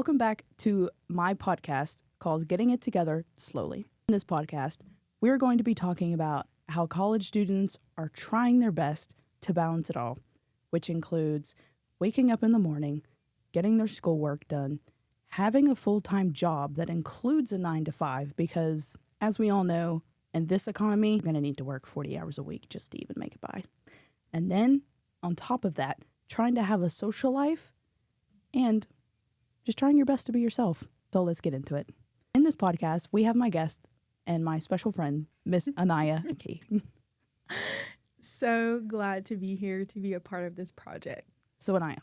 Welcome back to my podcast called Getting It Together Slowly. In this podcast, we're going to be talking about how college students are trying their best to balance it all, which includes waking up in the morning, getting their schoolwork done, having a full-time job that includes a 9 to 5, because as we all know, in this economy, you're going to need to work 40 hours a week just to even make it by. And then, on top of that, trying to have a social life and just trying your best to be yourself. So let's get into it. In this podcast, we have my guest and my special friend, Miss Anaya Key. So glad to be here to be a part of this project. So Anaya,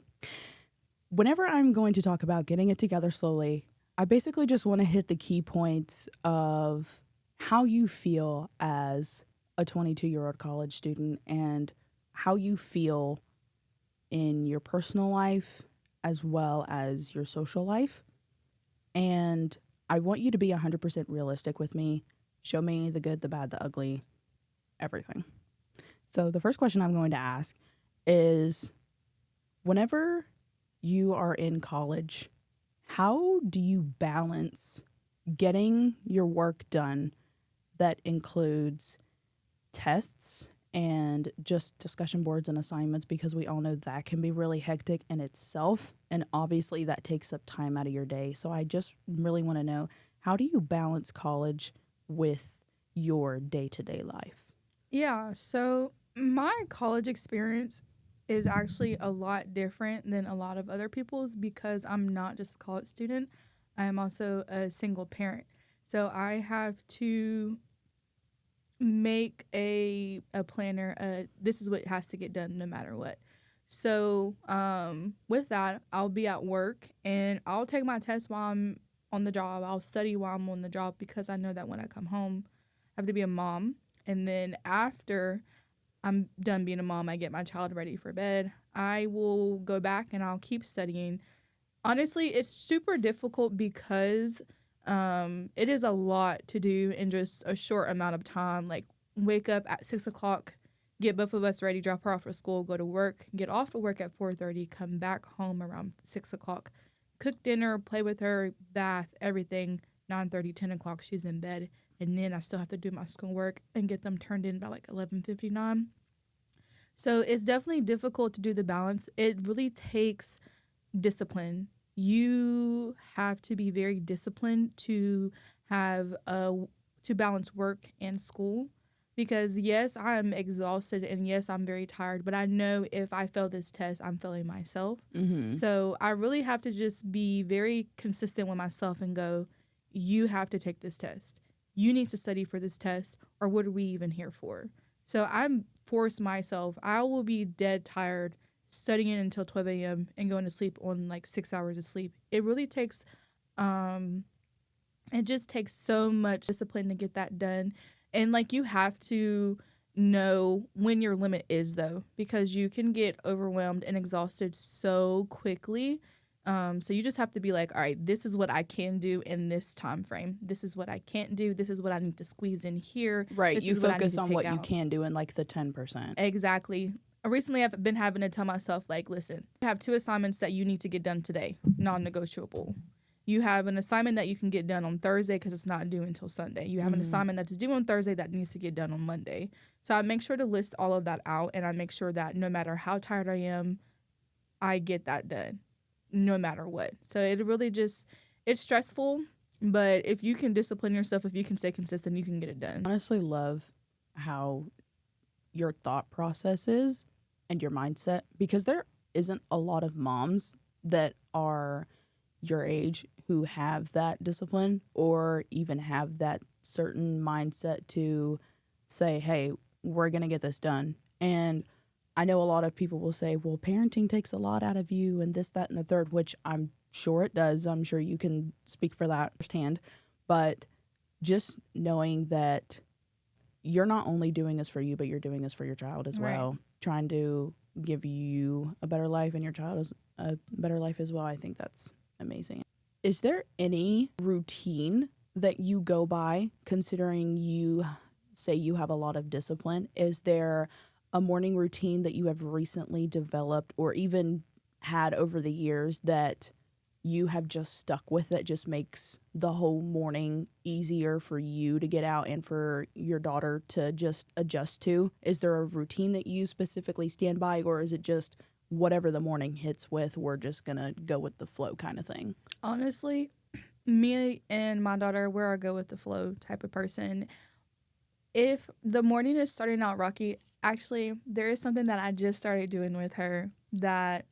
whenever I'm going to talk about getting it together slowly, I basically just want to hit the key points of how you feel as a 22-year-old college student and how you feel in your personal life as well as your social life. And I want you to be 100% realistic with me. Show me the good, the bad, the ugly, everything. So the first question I'm going to ask is, whenever you are in college, how do you balance getting your work done that includes tests and just discussion boards and assignments, because we all know that can be really hectic in itself, and obviously that takes up time out of your day. So I just really want to know, how do you balance college with your day-to-day life? Yeah, so my college experience is actually a lot different than a lot of other people's because I'm not just a college student. I am also a single parent. So I have to make a planner. This is what has to get done no matter what. So with that, I'll be at work and I'll take my test while I'm on the job. I'll study while I'm on the job because I know that when I come home, I have to be a mom. And then after I'm done being a mom, I get my child ready for bed. I will go back and I'll keep studying. Honestly, it's super difficult because it is a lot to do in just a short amount of time. Like, wake up at 6 o'clock, get both of us ready, drop her off at school, go to work, get off of work at 4:30, come back home around 6 o'clock, cook dinner, play with her, bath, everything. 9:30, 10 o'clock, she's in bed. And then I still have to do my schoolwork and get them turned in by like 11:59. So it's definitely difficult to do the balance. It really takes discipline. You have to be very disciplined to have to balance work and school, because yes, I'm exhausted and yes, I'm very tired, but I know if I fail this test, I'm failing myself. So I really have to just be very consistent with myself and go, you have to take this test. You need to study for this test, or what are we even here for? So I'm forced myself. I will be dead tired studying until 12 a.m. and going to sleep on like 6 hours of sleep. It really takes, it just takes so much discipline to get that done. And like, you have to know when your limit is though, because you can get overwhelmed and exhausted so quickly. So you just have to be like, all right, this is what I can do in this time frame. This is what I can't do. This is what I need to squeeze in here. Right, This you is what I need focus to on take what you out. can do in like the 10%. Exactly. Recently, I've been having to tell myself, like, listen, you have 2 assignments that you need to get done today, non-negotiable. You have an assignment that you can get done on Thursday because it's not due until Sunday. You have an assignment that's due on Thursday that needs to get done on Monday. So I make sure to list all of that out, and I make sure that no matter how tired I am, I get that done, no matter what. So it really just, it's stressful, but if you can discipline yourself, if you can stay consistent, you can get it done. I honestly love how your thought process is and your mindset, because there isn't a lot of moms that are your age who have that discipline or even have that certain mindset to say, hey, we're going to get this done. And I know a lot of people will say, well, parenting takes a lot out of you and this, that, and the third, which I'm sure it does. I'm sure you can speak for that firsthand. But just knowing that you're not only doing this for you, but you're doing this for your child as Right. well, trying to give you a better life and your child a better life as well. I think that's amazing. Is there any routine that you go by, considering you say you have a lot of discipline? Is there a morning routine that you have recently developed or even had over the years that you have just stuck with that just makes the whole morning easier for you to get out and for your daughter to just adjust to? Is there a routine that you specifically stand by, or is it just whatever the morning hits with, we're just going to go with the flow kind of thing? Honestly, me and my daughter, we're a go with the flow type of person. If the morning is starting out rocky, actually, there is something that I just started doing with her that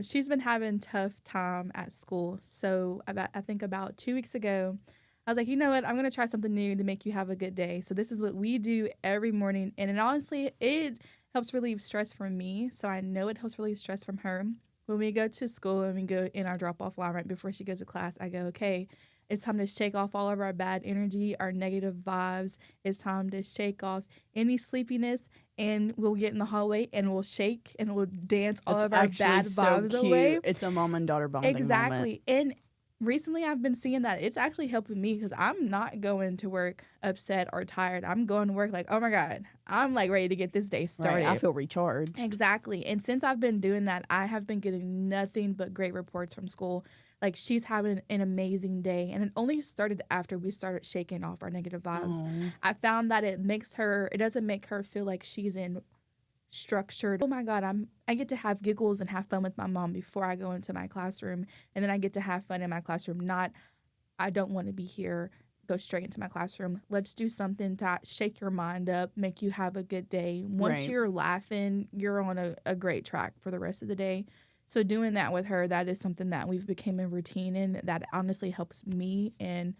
she's been having tough time at school. So I think about 2 weeks ago, I was like, you know what? I'm gonna try something new to make you have a good day. So this is what we do every morning, and it honestly it helps relieve stress from me. So I know it helps relieve stress from her. When we go to school and we go in our drop off line right before she goes to class, I go, okay, it's time to shake off all of our bad energy, our negative vibes. It's time to shake off any sleepiness, and we'll get in the hallway and we'll shake and we'll dance all It's of our actually bad so vibes cute. away. It's a mom and daughter bonding moment. Exactly. And recently I've been seeing that it's actually helping me because I'm not going to work upset or tired. I'm going to work like, oh my God, I'm like ready to get this day started. Right, I feel recharged. Exactly. And since I've been doing that, I have been getting nothing but great reports from school. Like, she's having an amazing day. And it only started after we started shaking off our negative vibes. Aw. I found that it doesn't make her feel like she's in structured. Oh my God, I get to have giggles and have fun with my mom before I go into my classroom. And then I get to have fun in my classroom. Not, I don't want to be here, go straight into my classroom. Let's do something to shake your mind up, make you have a good day. Once Right. you're laughing, you're on a great track for the rest of the day. So doing that with her, that is something that we've become a routine in that honestly helps me. And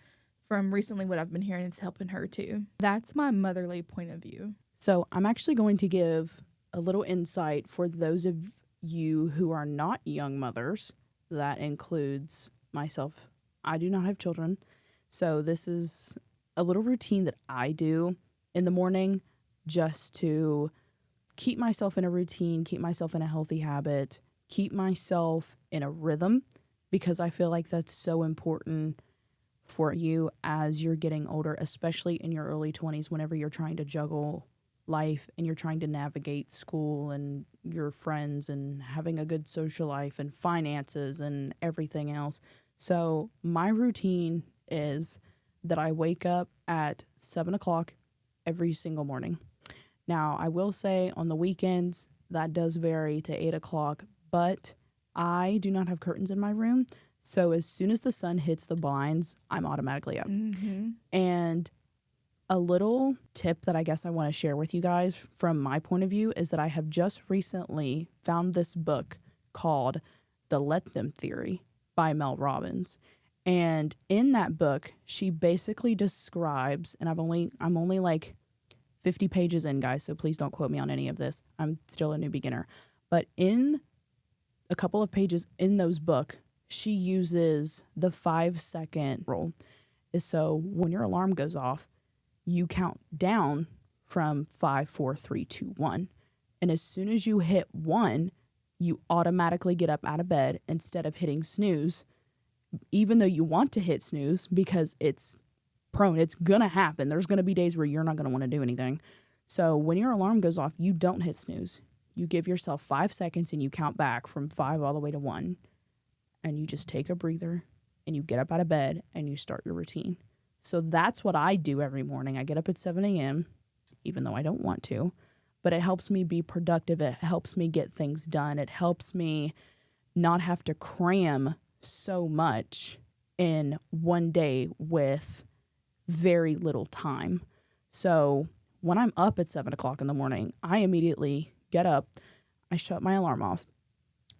from recently what I've been hearing, it's helping her too. That's my motherly point of view. So I'm actually going to give a little insight for those of you who are not young mothers. That includes myself. I do not have children. So this is a little routine that I do in the morning just to keep myself in a routine, keep myself in a healthy habit, keep myself in a rhythm, because I feel like that's so important for you as you're getting older, especially in your early 20s, whenever you're trying to juggle life and you're trying to navigate school and your friends and having a good social life and finances and everything else. So my routine is that I wake up at 7 o'clock every single morning. Now, I will say on the weekends, that does vary to 8 o'clock, but I do not have curtains in my room. So as soon as the sun hits the blinds, I'm automatically up. Mm-hmm. And a little tip that I guess I want to share with you guys from my point of view is that I have just recently found this book called The Let Them Theory by Mel Robbins. And in that book, she basically describes, and I'm only like 50 pages in, guys, so please don't quote me on any of this. I'm still a new beginner. But in a couple of pages in those book, she uses the 5-second rule. So when your alarm goes off, you count down from 5, 4, 3, 2, 1. And as soon as you hit 1, you automatically get up out of bed instead of hitting snooze, even though you want to hit snooze because it's prone. It's going to happen. There's going to be days where you're not going to want to do anything. So when your alarm goes off, you don't hit snooze. You give yourself 5 seconds and you count back from 5 all the way to 1. And you just take a breather and you get up out of bed and you start your routine. So that's what I do every morning. I get up at 7 a.m., even though I don't want to, but it helps me be productive. It helps me get things done. It helps me not have to cram so much in one day with very little time. So when I'm up at 7 o'clock in the morning, I immediately get up, I shut my alarm off,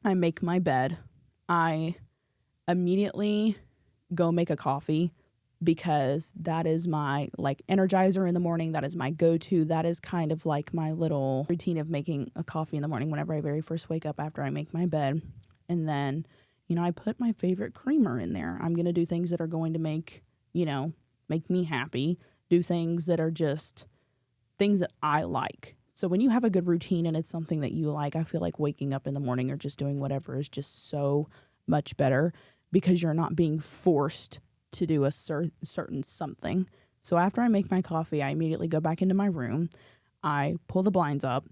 I make my bed, I immediately go make a coffee because that is my like energizer in the morning. That is my go-to. That is kind of like my little routine of making a coffee in the morning whenever I very first wake up after I make my bed. And then, I put my favorite creamer in there. I'm going to do things that are going to make me happy, do things that are just things that I like. So when you have a good routine and it's something that you like, I feel like waking up in the morning or just doing whatever is just so much better because you're not being forced to do a certain something. So after I make my coffee, I immediately go back into my room. I pull the blinds up,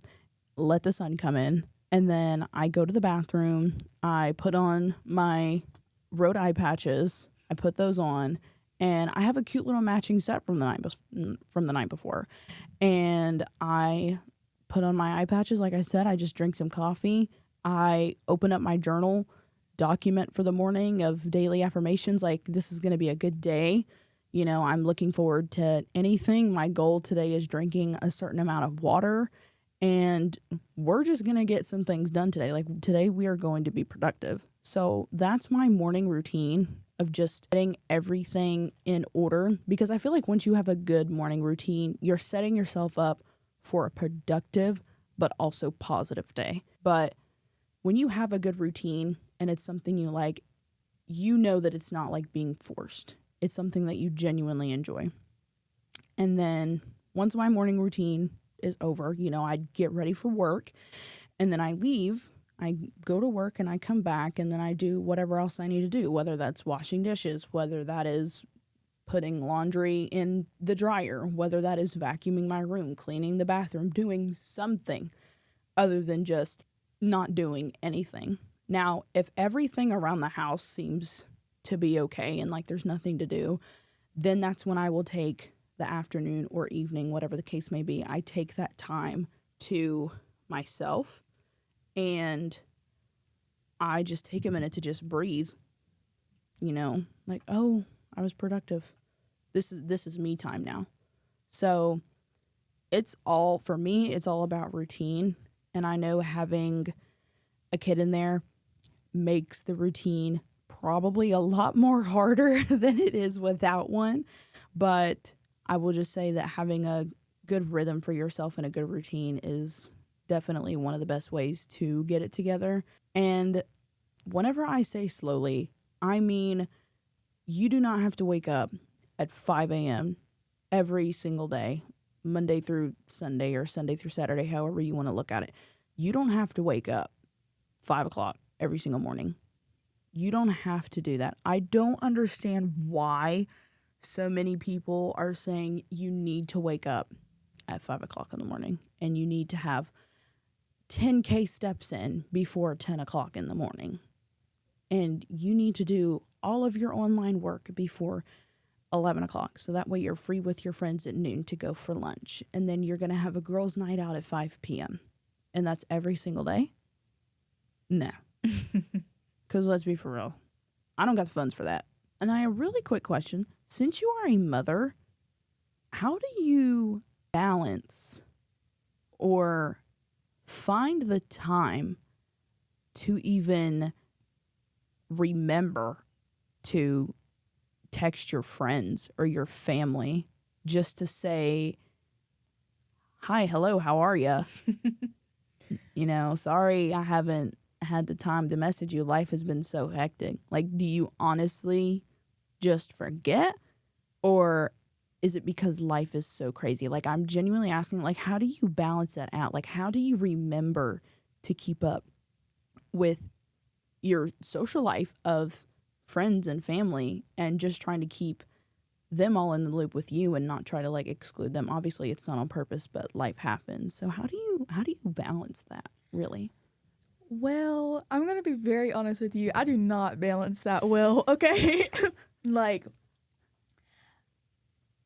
let the sun come in, And then I go to the bathroom. I put on my Rode eye patches. I put those on, and I have a cute little matching set from the night before. And I put on my eye patches. Like I said, I just drink some coffee. I open up my journal, document for the morning of daily affirmations. Like, this is going to be a good day. You know, I'm looking forward to anything. My goal today is drinking a certain amount of water. And we're just going to get some things done today. Like, today we are going to be productive. So that's my morning routine of just getting everything in order. Because I feel like once you have a good morning routine, you're setting yourself up for a productive but also positive day. But when you have a good routine and it's something you like, you know that it's not like being forced. It's something that you genuinely enjoy. And then once my morning routine is over, you know, I get ready for work, and then I leave. I go to work and I come back, and then I do whatever else I need to do, whether that's washing dishes, whether that is putting laundry in the dryer, whether that is vacuuming my room, cleaning the bathroom, doing something other than just not doing anything. Now, if everything around the house seems to be okay and like there's nothing to do, then that's when I will take the afternoon or evening, whatever the case may be. I take that time to myself, and I just take a minute to just breathe, you know, like, oh, I was productive. This is me time now. So it's all, for me, it's all about routine. And I know having a kid in there makes the routine probably a lot more harder than it is without one. But I will just say that having a good rhythm for yourself and a good routine is definitely one of the best ways to get it together. And whenever I say slowly, I mean you do not have to wake up at 5 a.m. every single day, Monday through Sunday or Sunday through Saturday, however you want to look at it. You don't have to wake up 5 o'clock every single morning. You don't have to do that. I don't understand why so many people are saying you need to wake up at 5 o'clock in the morning and you need to have 10K steps in before 10 o'clock in the morning. And you need to do all of your online work before 11 o'clock. So that way you're free with your friends at noon to go for lunch. And then you're going to have a girls' night out at 5 p.m. And that's every single day? No. Because let's be for real, I don't got the funds for that. And a really quick question. Since you are a mother, how do you balance or find the time to even remember to text your friends or your family just to say, hi, hello, how are you? You know, sorry I haven't had the time to message you. Life has been so hectic. Like, do you honestly just forget? Or is it because life is so crazy? Like, I'm genuinely asking, like, how do you balance that out? Like, how do you remember to keep up with your social life of friends and family and just trying to keep them all in the loop with you and not try to like exclude them? Obviously it's not on purpose, but life happens. So how do you balance that, really? Well, I'm going to be very honest with you. I do not balance that well, okay? Like,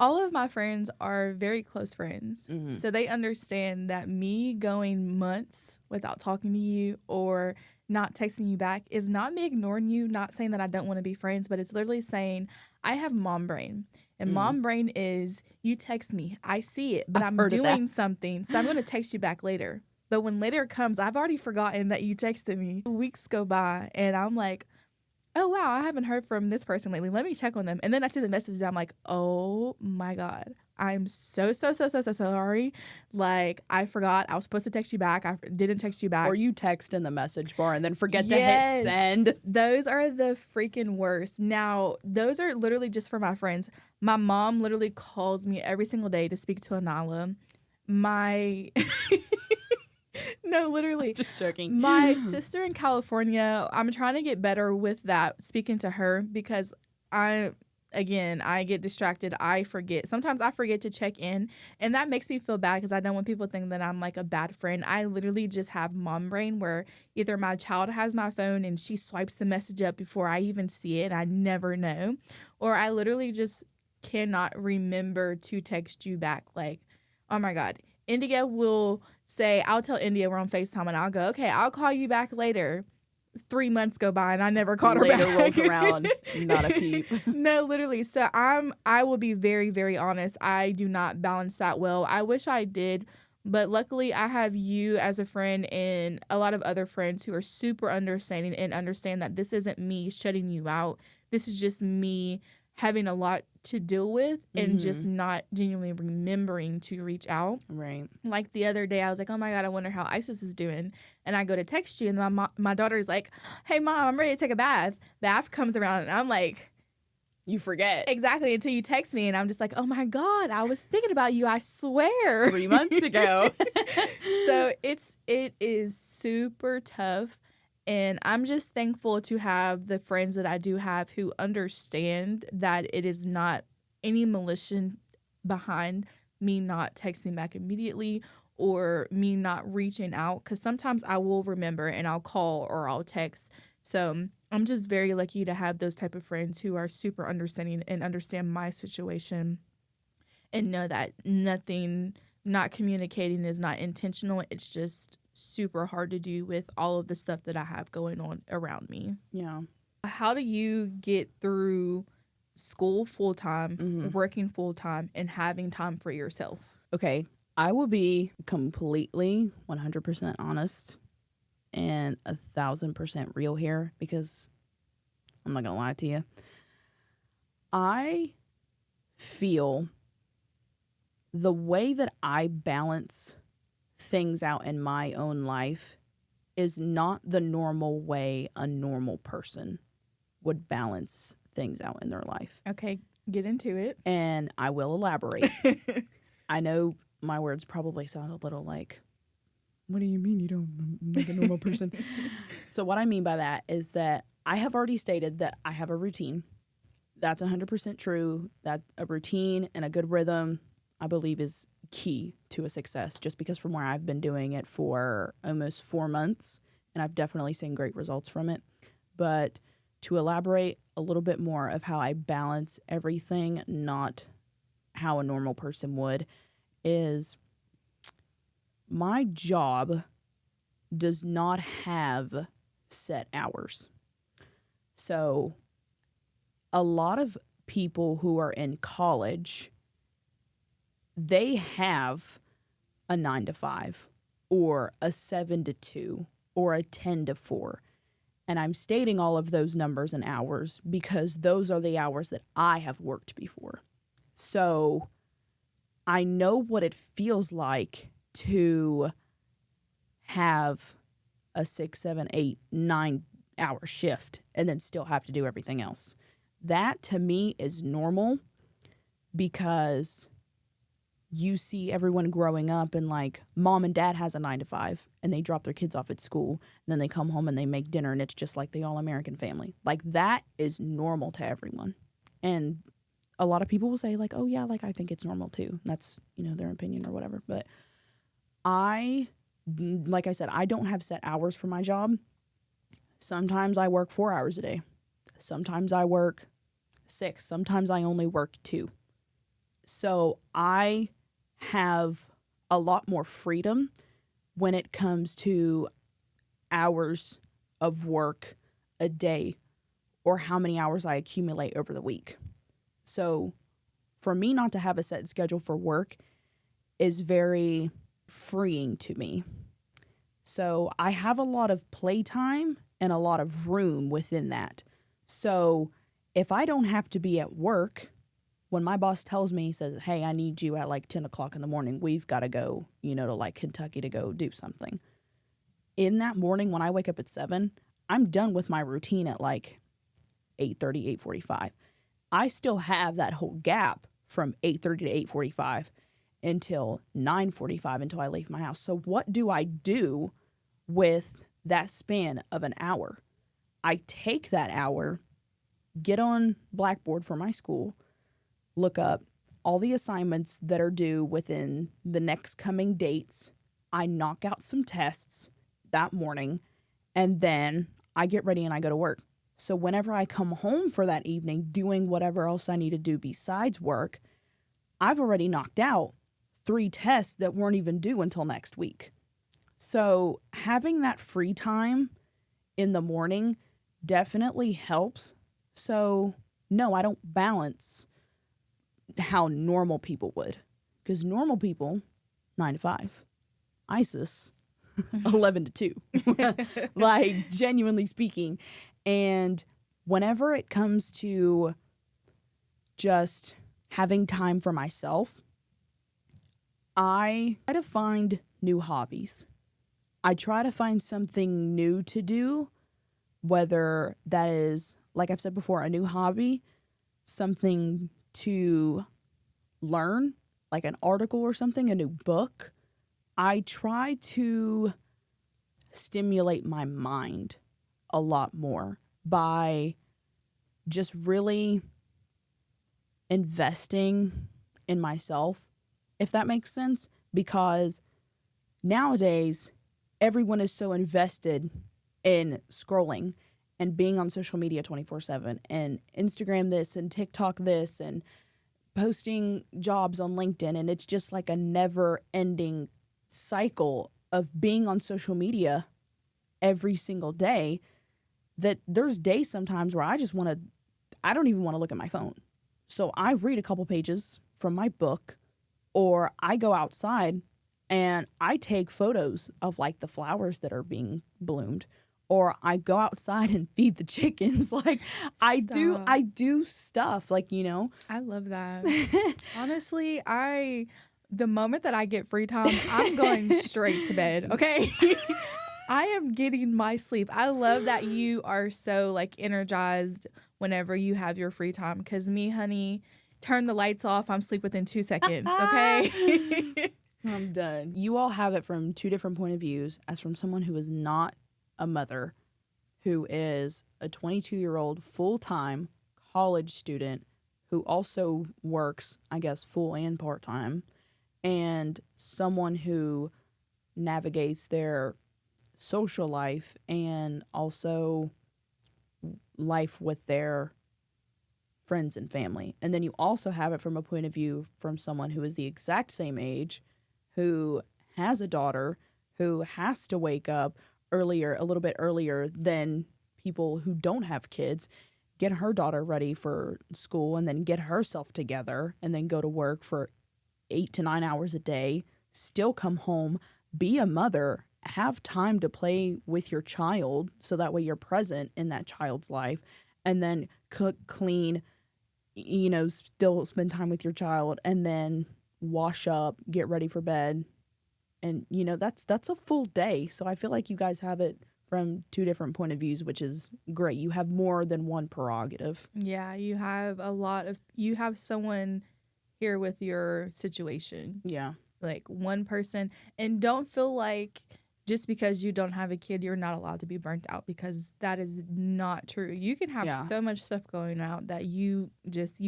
all of my friends are very close friends. Mm-hmm. So they understand that me going months without talking to you or not texting you back is not me ignoring you, not saying that I don't want to be friends, but it's literally saying I have mom brain. And mom brain is you text me, I see it, but I'm doing something, so I'm going to text you back later. But when later comes, I've already forgotten that you texted me. Weeks go by, and I'm like, oh, wow, I haven't heard from this person lately. Let me check on them. And then I see the message, and I'm like, oh, my God. I'm so sorry. Like, I forgot. I was supposed to text you back. I didn't text you back. Or you text in the message bar and then forget to hit send. Those are the freaking worst. Now, those are literally just for my friends. My mom literally calls me every single day to speak to Anala. No, literally. Just joking. My sister in California, I'm trying to get better with that, speaking to her, because again, I get distracted. I forget. Sometimes I forget to check in, and that makes me feel bad because I don't want people to think that I'm like a bad friend. I literally just have mom brain where either my child has my phone and she swipes the message up before I even see it, and I never know, or I literally just cannot remember to text you back. Like, oh my God. India will say, I'll tell India we're on FaceTime, and I'll go, okay, I'll call you back later. 3 months go by and I never called her Later back. rolls around, not a peep. No, literally. So I will be very, very honest. I do not balance that well. I wish I did, but luckily I have you as a friend and a lot of other friends who are super understanding and understand that this isn't me shutting you out. This is just me having a lot to deal with and just not genuinely remembering to reach out. Right. Like the other day, I was like, oh my God, I wonder how Isis is doing. And I go to text you, and my daughter's like, hey, Mom, I'm ready to take a bath. Bath comes around, and I'm like, You forget. exactly, until you text me. And I'm just like, oh my God, I was thinking about you, I swear. 3 months ago. So it is super tough. And I'm just thankful to have the friends that I do have who understand that it is not any malicious behind me not texting back immediately or me not reaching out. Because sometimes I will remember and I'll call or I'll text. So I'm just very lucky to have those type of friends who are super understanding and understand my situation and know that nothing not communicating is not intentional. It's just super hard to do with all of the stuff that I have going on around me. Yeah. How do you get through school full time, working full time, and having time for yourself? Okay. I will be completely 100% honest and 1,000% real here because I'm not going to lie to you. I feel the way that I balance things out in my own life is not the normal way a normal person would balance things out in their life. Okay, get into it. And I will elaborate. I know my words probably sound a little like, what do you mean you don't make a normal person? So what I mean by that is that I have already stated that I have a routine. That's 100% true. That a routine and a good rhythm, I believe, is key to a success, just because from where I've been doing it for almost 4 months, and I've definitely seen great results from it. But to elaborate a little bit more of how I balance everything, not how a normal person would, is my job does not have set hours. So a lot of people who are in college, they have a 9 to 5 or a 7 to 2 or a 10 to 4. And I'm stating all of those numbers and hours because those are the hours that I have worked before. So I know what it feels like to have a 6, 7, 8, 9 hour shift and then still have to do everything else. That to me is normal because you see everyone growing up and like mom and dad has a 9 to 5 and they drop their kids off at school and then they come home and they make dinner and it's just like the all-American family. Like that is normal to everyone. And a lot of people will say like, oh yeah, like I think it's normal too. And that's, their opinion or whatever. But like I said, I don't have set hours for my job. Sometimes I work 4 hours a day. Sometimes I work 6. Sometimes I only work 2. So I have a lot more freedom when it comes to hours of work a day or how many hours I accumulate over the week. So for me not to have a set schedule for work is very freeing to me. So I have a lot of playtime and a lot of room within that. So if I don't have to be at work, when my boss tells me, he says, hey, I need you at like 10 o'clock in the morning, we've got to go, to like Kentucky to go do something. In that morning, when I wake up at 7, I'm done with my routine at like 8:30, 8:45. I still have that whole gap from 8:30 to 8:45 until 9:45 until I leave my house. So what do I do with that span of an hour? I take that hour, get on Blackboard for my school, look up all the assignments that are due within the next coming dates. I knock out some tests that morning, and then I get ready and I go to work. So whenever I come home for that evening, doing whatever else I need to do besides work, I've already knocked out 3 tests that weren't even due until next week. So having that free time in the morning definitely helps. So no, I don't balance how normal people would, because normal people 9 to 5, ISIS 11 to 2, like genuinely speaking. And whenever it comes to just having time for myself, I try to find new hobbies. I try to find something new to do, whether that is, like I've said before, a new hobby, something to learn, like an article or something, a new book. I try to stimulate my mind a lot more by just really investing in myself, if that makes sense, because nowadays everyone is so invested in scrolling and being on social media 24/7 and Instagram this and TikTok this and posting jobs on LinkedIn. And it's just like a never ending cycle of being on social media every single day, that there's days sometimes where I don't even want to look at my phone. So I read a couple pages from my book, or I go outside and I take photos of like the flowers that are being bloomed, or I go outside and feed the chickens. Like I do stuff like, I love that. Honestly, the moment that I get free time, I'm going straight to bed. Okay. I am getting my sleep. I love that you are so like energized whenever you have your free time. Cause me, honey, turn the lights off, I'm asleep within 2 seconds. Okay. I'm done. You all have it from 2 different point of views, as from someone who is not a mother, who is a 22-year-old full-time college student who also works, I guess, full and part-time, and someone who navigates their social life and also life with their friends and family. And then you also have it from a point of view from someone who is the exact same age, who has a daughter, who has to wake up a little bit earlier than people who don't have kids, get her daughter ready for school, and then get herself together, and then go to work for 8 to 9 hours a day, still come home, be a mother, have time to play with your child so that way you're present in that child's life, and then cook, clean, still spend time with your child, and then wash up, get ready for bed. And that's a full day. So I feel like you guys have it from 2 different point of views, which is great. You have more than one prerogative. Yeah, you have someone here with your situation. Yeah. Like one person. And don't feel like just because you don't have a kid, you're not allowed to be burnt out, because that is not true. You can have so much stuff going out that you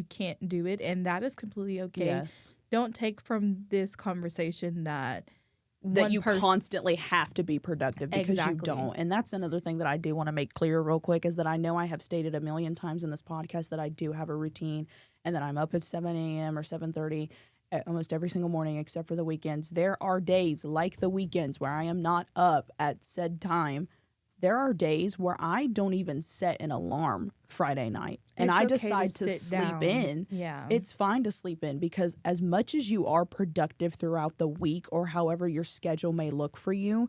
can't do it, and that is completely okay. Yes. Don't take from this conversation that you constantly have to be productive, because you don't. And that's another thing that I do want to make clear real quick, is that I know I have stated a million times in this podcast that I do have a routine and that I'm up at 7 a.m. or 7:30 almost every single morning except for the weekends. There are days like the weekends where I am not up at said time. There are days where I don't even set an alarm Friday night, and I decide to sleep in. Yeah. It's fine to sleep in, because as much as you are productive throughout the week, or however your schedule may look for you,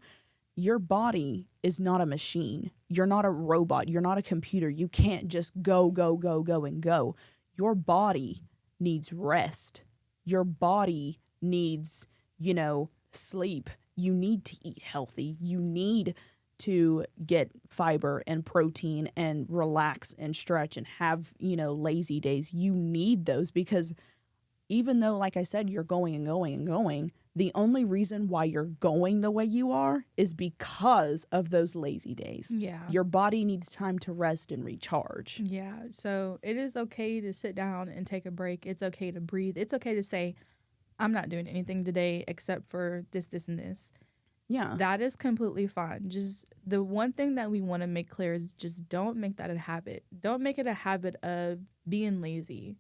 your body is not a machine. You're not a robot. You're not a computer. You can't just go, and go. Your body needs rest. Your body needs, sleep. You need to eat healthy. You need to get fiber and protein and relax and stretch and have, lazy days. You need those, because even though, like I said, you're going and going and going, the only reason why you're going the way you are is because of those lazy days. Yeah. Your body needs time to rest and recharge. Yeah. So it is okay to sit down and take a break. It's okay to breathe. It's okay to say, I'm not doing anything today except for this, this, and this. Yeah. That is completely fine. Just the one thing that we want to make clear is just don't make that a habit. Don't make it a habit of being lazy.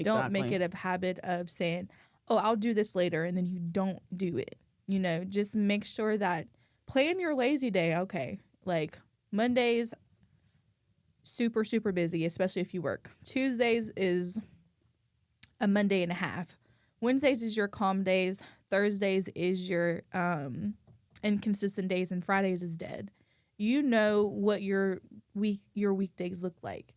Don't make it a habit of saying, oh, I'll do this later, and then you don't do it. Just make sure that plan your lazy day. Okay, like Mondays, super, super busy, especially if you work. Tuesdays is a Monday and a half. Wednesdays is your calm days. Thursdays is your inconsistent days, and Fridays is dead. You know what your weekdays look like.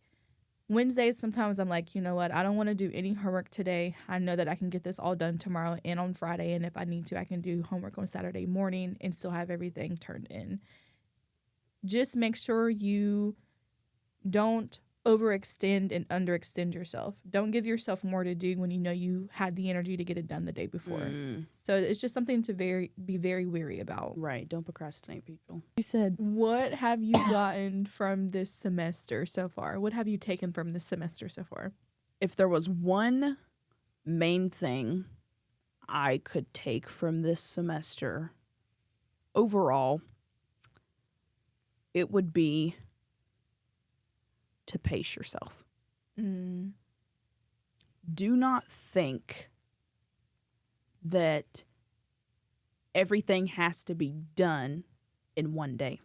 Wednesdays, sometimes I'm like, you know what? I don't want to do any homework today. I know that I can get this all done tomorrow and on Friday. And if I need to, I can do homework on Saturday morning and still have everything turned in. Just make sure you don't overextend and underextend yourself. Don't give yourself more to do when you know you had the energy to get it done the day before. So it's just something to be very wary about. Right. Don't procrastinate, people. You said, what have you gotten from this semester so far? What have you taken from this semester so far? if there was one main thing I could take from this semester overall, it would be to pace yourself. Do not think that everything has to be done in one day,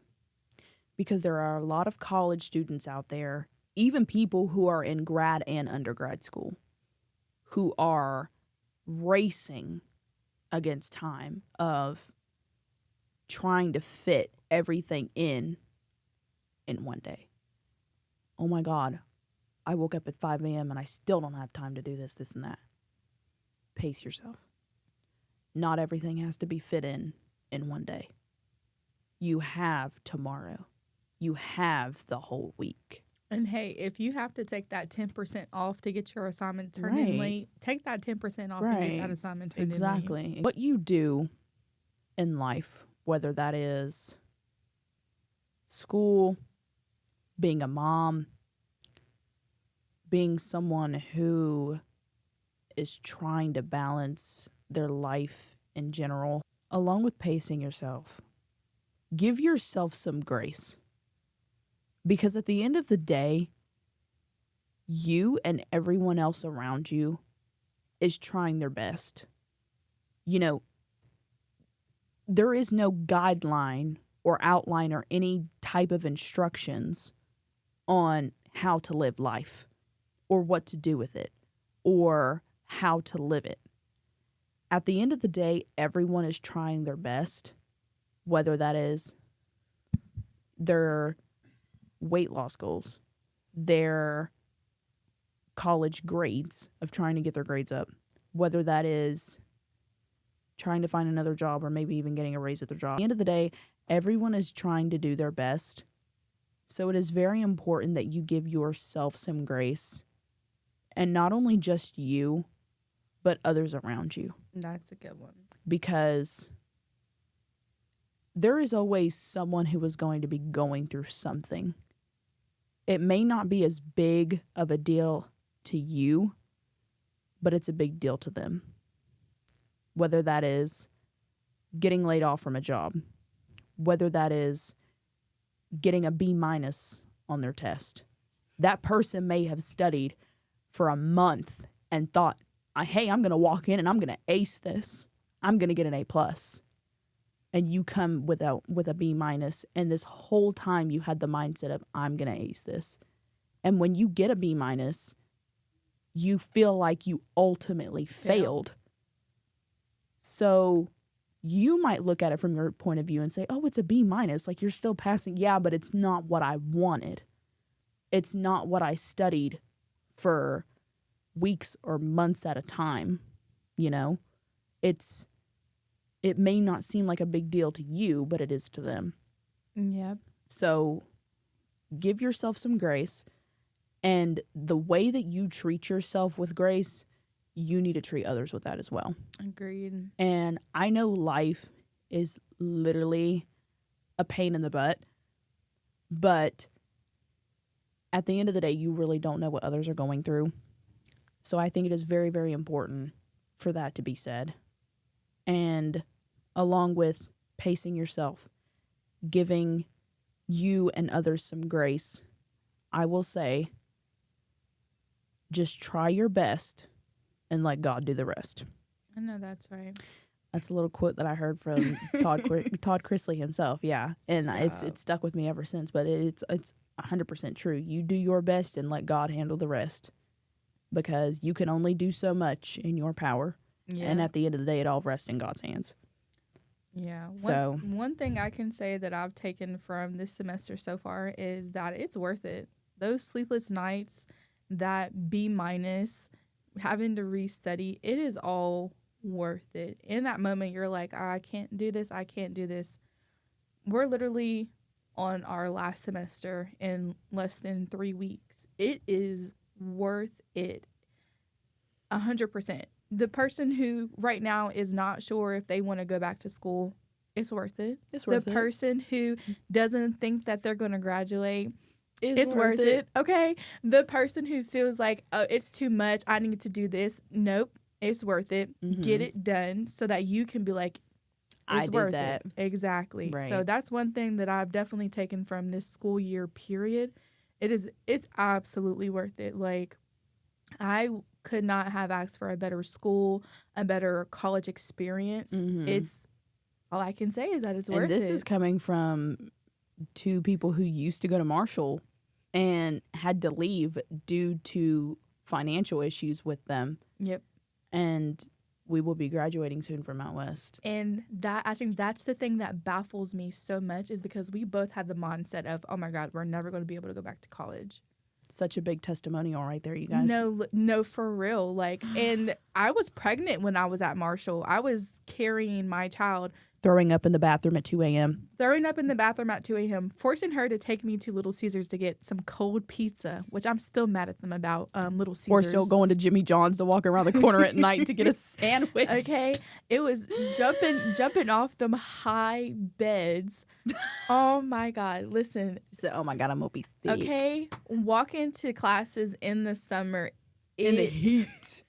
because there are a lot of college students out there, even people who are in grad and undergrad school, who are racing against time of trying to fit everything in one day. Oh my God, I woke up at 5 a.m. and I still don't have time to do this, and that. Pace yourself. Not everything has to be fit in one day. You have tomorrow. You have the whole week. And hey, if you have to take that 10% off to get your assignment turned in late, take that 10% off and get that assignment turned in late. Exactly. What you do in life, whether that is school, being a mom, being someone who is trying to balance their life in general, along with pacing yourself, give yourself some grace. Because at the end of the day, you and everyone else around you is trying their best. You know, there is no guideline or outline or any type of instructions on how to live life or what to do with it or how to live it. At the end of the day, everyone is trying their best, whether that is their weight loss goals, their college grades of trying to get their grades up, whether that is trying to find another job or maybe even getting a raise at their job. At the end of the day, everyone is trying to do their best. So it is very important that you give yourself some grace, and not only just you, but others around you. That's a good one. Because there is always someone who is going to be going through something. It may not be as big of a deal to you, but it's a big deal to them. Whether that is getting laid off from a job, whether that is getting a B- on their test. That person may have studied for a month and thought, hey, I'm going to walk in and I'm going to ace this. I'm going to get an A+. And you come with a B-, and this whole time you had the mindset of, I'm going to ace this. And when you get a B-, you feel like you ultimately failed. So you might look at it from your point of view and say, oh, it's a B-, like you're still passing. Yeah, but it's not what I wanted. It's not what I studied for weeks or months at a time. You know, it may not seem like a big deal to you, but it is to them. Yep. So give yourself some grace. And the way that you treat yourself with grace, you need to treat others with that as well. Agreed. And I know life is literally a pain in the butt, but at the end of the day, you really don't know what others are going through. So I think it is very, very important for that to be said. And along with pacing yourself, giving you and others some grace, I will say, just try your best and let God do the rest. I know that's right. That's a little quote that I heard from Todd Chrisley himself. Yeah, and it's stuck with me ever since. But it's 100% true. You do your best and let God handle the rest, because you can only do so much in your power. Yeah. And at the end of the day, it all rests in God's hands. Yeah. So one thing I can say that I've taken from this semester so far is that it's worth it. Those sleepless nights, that B-, having to restudy, it is all worth it. In that moment, you're like, I can't do this. I can't do this. We're literally on our last semester in less than 3 weeks. It is worth it. 100%. The person who right now is not sure if they want to go back to school, it's worth it. it's worth The it. person who doesn't think that they're going to graduate, It's worth it. Okay. The person who feels like, oh, it's too much, I need to do this. Nope. It's worth it. Mhm. Get it done so that you can be like, it's I did worth that. it. Exactly. Right. So that's one thing that I've definitely taken from this school year period. It's absolutely worth it. Like, I could not have asked for a better school, a better college experience. Mhm. It's all I can say is that it's worth And this it. is coming from two people who used to go to Marshall and had to leave due to financial issues with them. Yep. And we will be graduating soon from Mount West. And that, I think that's the thing that baffles me so much, is because we both had the mindset of, oh my God, we're never going to be able to go back to college. Such a big testimonial right there, you guys. No, for real. Like, and I was pregnant when I was at Marshall. I was carrying my child, Throwing up in the bathroom at 2 a.m. throwing up in the bathroom at 2 a.m., forcing her to take me to Little Caesars to get some cold pizza, which I'm still mad at them about. Little Caesars. Or still going to Jimmy John's to walk around the corner at night to get a sandwich. Okay, it was jumping off them high beds. Oh my God! Listen, So, oh my God, I'm gonna be sick. okay, walking to classes in the summer, In the heat.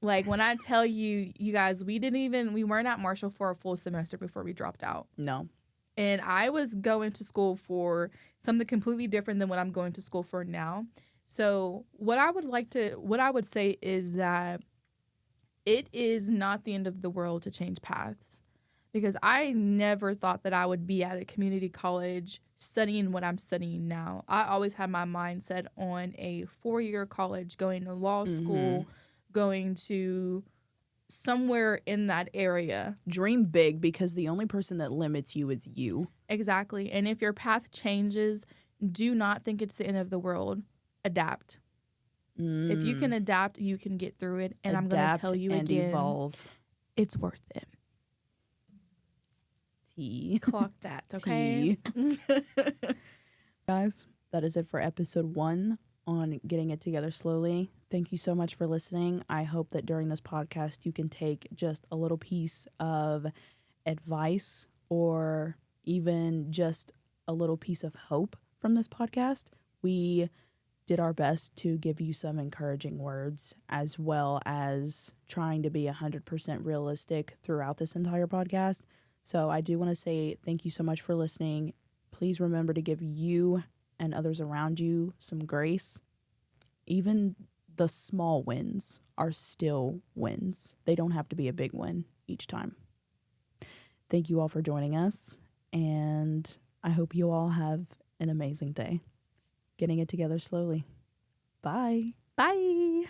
like when I tell you, you guys, we weren't at Marshall for a full semester before we dropped out. No. And I was going to school for something completely different than what I'm going to school for now. So what I would say is that it is not the end of the world to change paths, because I never thought that I would be at a community college studying what I'm studying now. I always had my mindset on a 4-year college, going to law school, going to somewhere in that area. Dream big, because the only person that limits you is you. Exactly. And if your path changes, do not think it's the end of the world. Adapt. If you can adapt, you can get through it. And I'm going to tell you and again, evolve. it's worth it. Tea. Clock that, okay? Guys, that is it for episode 1 on Getting It Together Slowly. Thank you so much for listening. I hope that during this podcast you can take just a little piece of advice, or even just a little piece of hope from this podcast. We did our best to give you some encouraging words, as well as trying to be 100% realistic throughout this entire podcast. So I do want to say thank you so much for listening. Please remember to give you and others around you some grace. Even the small wins are still wins. They don't have to be a big win each time. Thank you all for joining us, and I hope you all have an amazing day. Getting it together slowly. Bye. Bye.